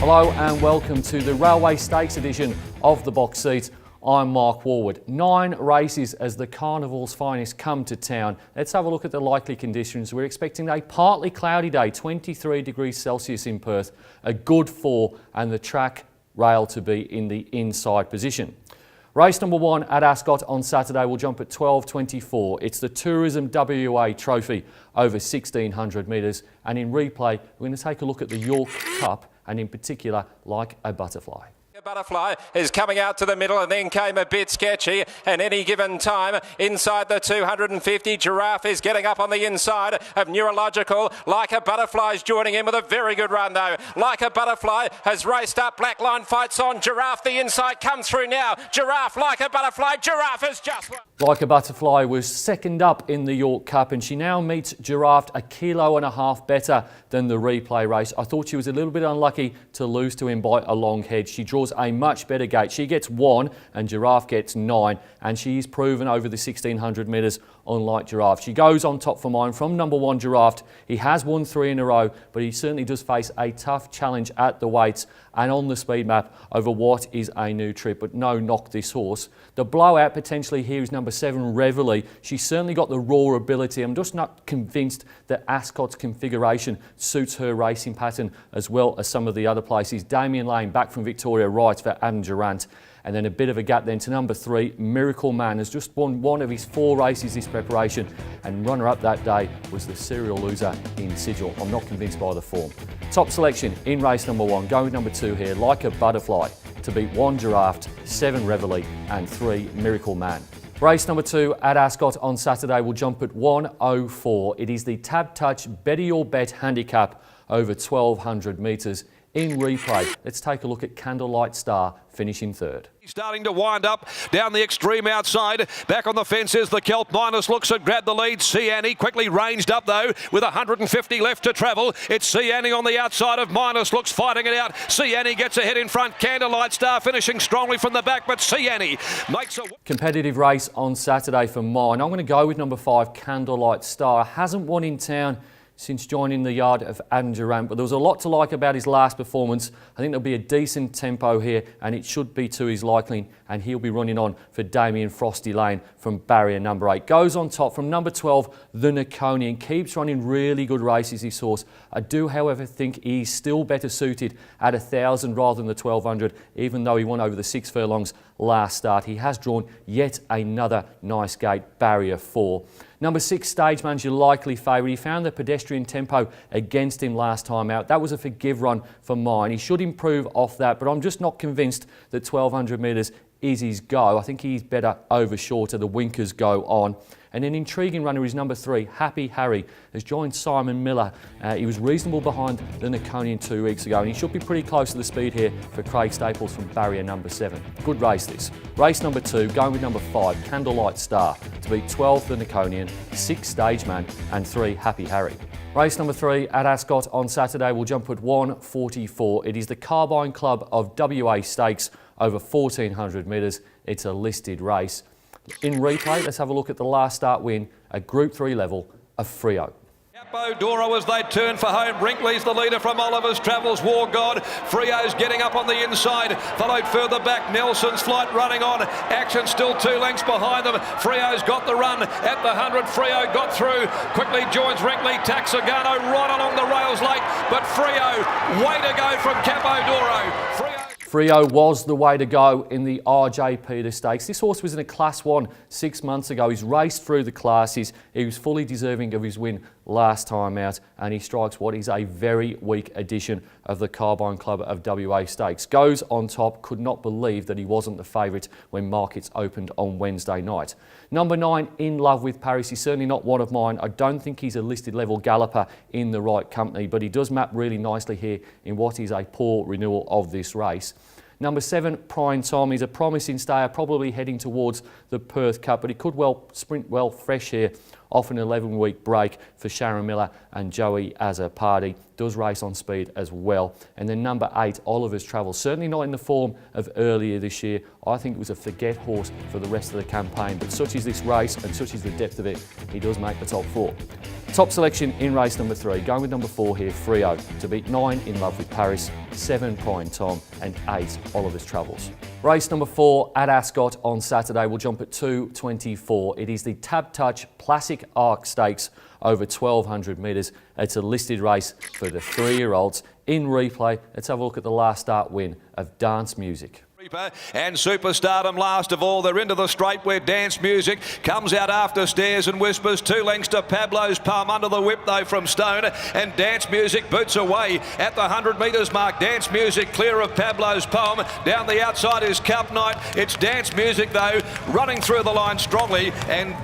Hello and welcome to the Railway Stakes edition of the Box Seats. I'm Mark Warwood. 9 races as the Carnival's finest come to town. Let's have a look at the likely conditions. We're expecting a partly cloudy day, 23 degrees Celsius in Perth, a good 4 and the track rail to be in the inside position. Race number 1 at Ascot on Saturday will jump at 12:24. It's the Tourism WA Trophy over 1600 metres, and in replay we're going to take a look at the York Cup and in particular Like a Butterfly. Butterfly is coming out to the middle and then came a bit sketchy, and any given time inside the 250 Giraffe is getting up on the inside of Neurological. Like a Butterfly is joining in with a very good run though. Like a Butterfly has raced up, Blackline fights on, Giraffe the inside comes through now. Giraffe, Like a Butterfly, Giraffe has just won. Like a Butterfly was second up in the York Cup and she now meets Giraffe 1.5 kilos better than the replay race. I thought she was a little bit unlucky to lose to him by a long head. She draws a much better gate. She gets 1 and Giraffe gets 9, and she's proven over the 1600 metres unlike Giraffe. She goes on top for mine from number 1 Giraffe. He has won 3 in a row, but he certainly does face a tough challenge at the weights and on the speed map over what is a new trip, but no knock this horse. The blowout potentially here is number 7 Reveille. She's certainly got the raw ability. I'm just not convinced that Ascot's configuration suits her racing pattern as well as some of the other places. Damien Lane back from Victoria rides for Adam Durant. And then a bit of a gap then to number 3, Miracle Man, has just won 1 of his 4 races this preparation, and runner-up that day was the serial loser in Sigil. I'm not convinced by the form. Top selection in race number 1, going with number 2 here, Like a Butterfly, to beat 1 Giraffe, 7 Reveille and 3 Miracle Man. Race number 2 at Ascot on Saturday will jump at 1:04. It is the Tab Touch Better Your Bet handicap over 1200 metres. In replay, let's take a look at Candlelight Star finishing 3rd. He's starting to wind up down the extreme outside. Back on the fence is the Kelp. Minus looks at grab the lead. Ciani quickly ranged up though with 150 left to travel. It's Ciani on the outside of Minus looks, fighting it out. Ciani gets ahead in front. Candlelight Star finishing strongly from the back, but Ciani makes a competitive race on Saturday for mine. I'm going to go with number 5 Candlelight Star. Hasn't won in town since joining the yard of Adam Durant, but there was a lot to like about his last performance. I think there'll be a decent tempo here and it should be to his liking, and he'll be running on for Damien Frosty Lane from barrier number 8. Goes on top from number 12, the Naconian. Keeps running really good races, this horse. I do, however, think he's still better suited at 1,000 rather than the 1,200, even though he won over the 6 furlongs last start. He has drawn yet another nice gate, barrier 4. Number 6, Stageman's your likely favourite. He found the pedestrian tempo against him last time out. That was a forgive run for mine. He should improve off that, but I'm just not convinced that 1,200 metres is his go. I think he's better over shorter. The winkers go on. And an intriguing runner is number 3, Happy Harry, has joined Simon Miller. He was reasonable behind the Naconian 2 weeks ago, and he should be pretty close to the speed here for Craig Staples from barrier number 7. Good race this. Race number 2, going with number 5, Candlelight Star, to beat 12 the Naconian, 6 Stageman and 3 Happy Harry. Race number 3 at Ascot on Saturday will jump at 1:44. It is the Carbine Club of WA Stakes over 1,400 metres. It's a listed race. In replay, let's have a look at the last start win at Group 3 level of Freo. Capo Doro as they turn for home. Brinkley's the leader from Oliver's Travels. War God. Freo's getting up on the inside. Followed further back. Nelson's Flight running on. Action still 2 lengths behind them. Freo's got the run at the 100. Freo got through. Quickly joins Brinkley. Taxagano right along the rails late. But Freo, way to go from Capo Doro. Freo was the way to go in the RJ Peter Stakes. This horse was in a Class 1 6 months ago. He's raced through the classes. He was fully deserving of his win last time out, and he strikes what is a very weak edition of the Carbine Club of WA Stakes. Goes on top. Could not believe that he wasn't the favourite when markets opened on Wednesday night. Number 9, In Love with Paris. He's certainly not one of mine. I don't think he's a listed level galloper in the right company, but he does map really nicely here in what is a poor renewal of this race. Number 7, Prime Tom. He's a promising stayer, probably heading towards the Perth Cup, but he could well sprint well fresh here off an 11-week break for Sharon Miller and Joey Azzopardi. Does race on speed as well. And then number 8, Oliver's Travel. Certainly not in the form of earlier this year. I think it was a forget horse for the rest of the campaign, but such is this race and such is the depth of it, he does make the top 4. Top selection in race number 3, going with number 4 here, Frio, to beat 9 In Love with Paris, 7 Prime Tom and 8 Oliver's Travels. Race number 4 at Ascot on Saturday will jump at 2:24. It is the TABtouch Classic Arc Stakes over 1,200 metres. It's a listed race for the 3-year-olds. In replay, let's have a look at the last start win of Dance Music. And Superstardom last of all. They're into the straight where Dance Music comes out after Stairs and Whispers. 2 lengths to Pablo's Palm under the whip though from Stone. And Dance Music boots away at the 100 metres mark. Dance Music clear of Pablo's Palm. Down the outside is Cup Night. It's Dance Music though running through the line strongly. And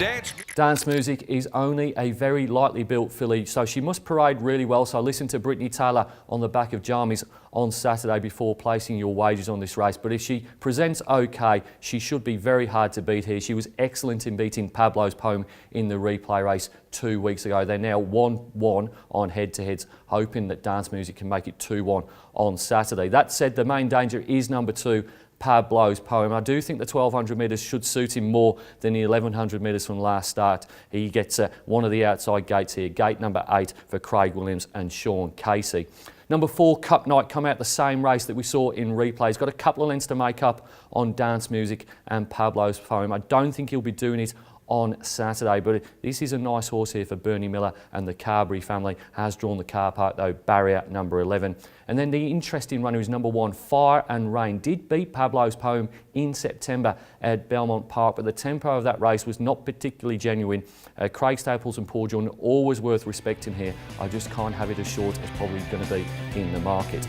Dance Music is only a very lightly built filly, so she must parade really well. So listen to Brittany Taylor on the back of Jarmies on Saturday before placing your wagers on this race. But if she presents okay, she should be very hard to beat here. She was excellent in beating Pablo's Poem in the replay race 2 weeks ago. They're now 1-1 on head-to-heads, hoping that Dance Music can make it 2-1 on Saturday. That said, the main danger is number 2, Pablo's Poem. I do think the 1,200 metres should suit him more than the 1,100 metres from last start. He gets one of the outside gates here, gate number 8 for Craig Williams and Sean Casey. Number 4, Cup Night, come out the same race that we saw in replay. He's got a couple of lengths to make up on Dance Music and Pablo's Poem. I don't think he'll be doing it on Saturday, but this is a nice horse here for Bernie Miller and the Carberry family. Has drawn the car park though, barrier number 11. And then the interesting runner is number 1, Fire and Rain. Did beat Pablo's Poem in September at Belmont Park, but the tempo of that race was not particularly genuine. Craig Staples and Paul Jordan, always worth respecting here. I just can't have it as short as probably going to be in the market.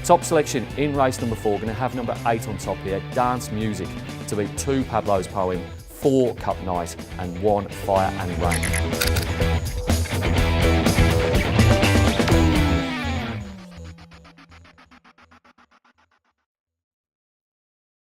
Top selection in race number 4, going to have number 8 on top here, Dance Music, to beat 2 Pablo's Poem, 4 Cup Night and 1 Fire and Rain.